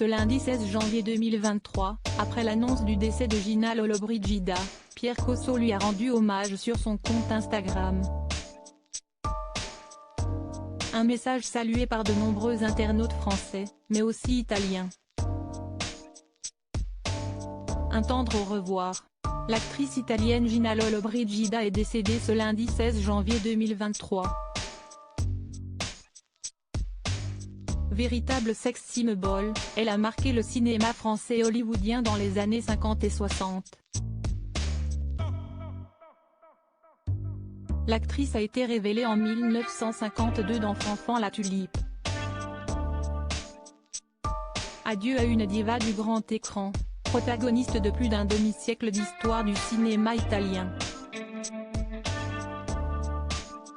Ce lundi 16 janvier 2023, après l'annonce du décès de Gina Lollobrigida, Pierre Cosso lui a rendu hommage sur son compte Instagram. Un message salué par de nombreux internautes français, mais aussi italiens. Un tendre au revoir. L'actrice italienne Gina Lollobrigida est décédée ce lundi 16 janvier 2023. Véritable sex symbol, elle a marqué le cinéma français et hollywoodien dans les années 50 et 60. L'actrice a été révélée en 1952 dans Fanfan la Tulipe. Adieu à une diva du grand écran, protagoniste de plus d'un demi-siècle d'histoire du cinéma italien.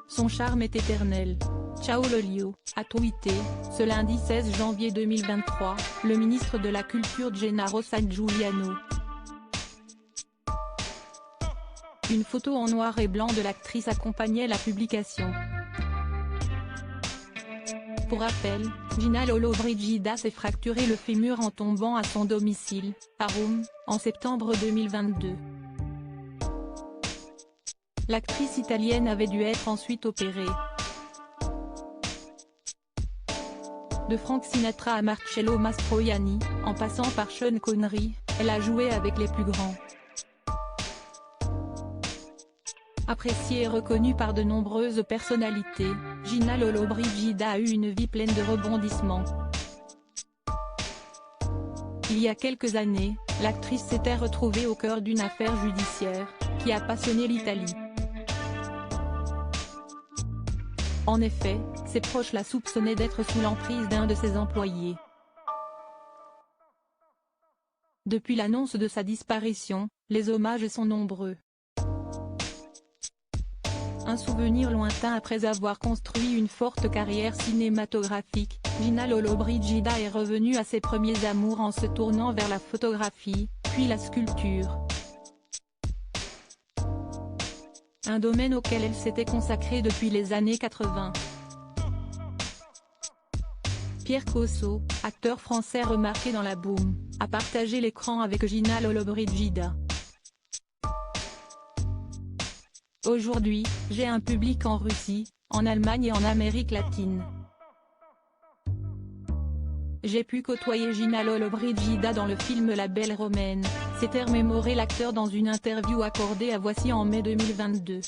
Son charme est éternel. Ciao Lolio, a tweeté, ce lundi 16 janvier 2023, le ministre de la Culture Gennaro Sangiuliano. Une photo en noir et blanc de l'actrice accompagnait la publication. Pour rappel, Gina Lollobrigida s'est fracturé le fémur en tombant à son domicile, à Rome, en septembre 2022. L'actrice italienne avait dû être ensuite opérée. De Frank Sinatra à Marcello Mastroianni, en passant par Sean Connery, elle a joué avec les plus grands. Appréciée et reconnue par de nombreuses personnalités, Gina Lollobrigida a eu une vie pleine de rebondissements. Il y a quelques années, l'actrice s'était retrouvée au cœur d'une affaire judiciaire, qui a passionné l'Italie. En effet, ses proches la soupçonnaient d'être sous l'emprise d'un de ses employés. Depuis l'annonce de sa disparition, les hommages sont nombreux. Un souvenir lointain. Après avoir construit une forte carrière cinématographique, Gina Lollobrigida est revenue à ses premiers amours en se tournant vers la photographie, puis la sculpture. Un domaine auquel elle s'était consacrée depuis les années 80. Pierre Cosso, acteur français remarqué dans la boom, a partagé l'écran avec Gina Lollobrigida. Aujourd'hui, j'ai un public en Russie, en Allemagne et en Amérique latine. J'ai pu côtoyer Gina Lollobrigida dans le film La Belle Romaine, s'était remémoré l'acteur dans une interview accordée à Voici en mai 2022.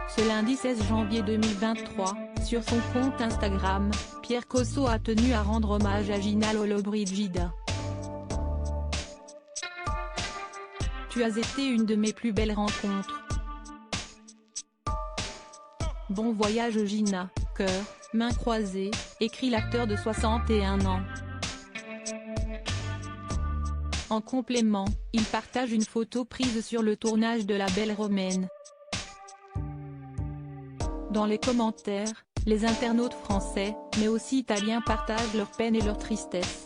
Ce lundi 16 janvier 2023, sur son compte Instagram, Pierre Cosso a tenu à rendre hommage à Gina Lollobrigida. Tu as été une de mes plus belles rencontres. Bon voyage Gina, cœur, mains croisées, écrit l'acteur de 61 ans. En complément, il partage une photo prise sur le tournage de La Belle Romaine. Dans les commentaires, les internautes français, mais aussi italiens partagent leur peine et leur tristesse.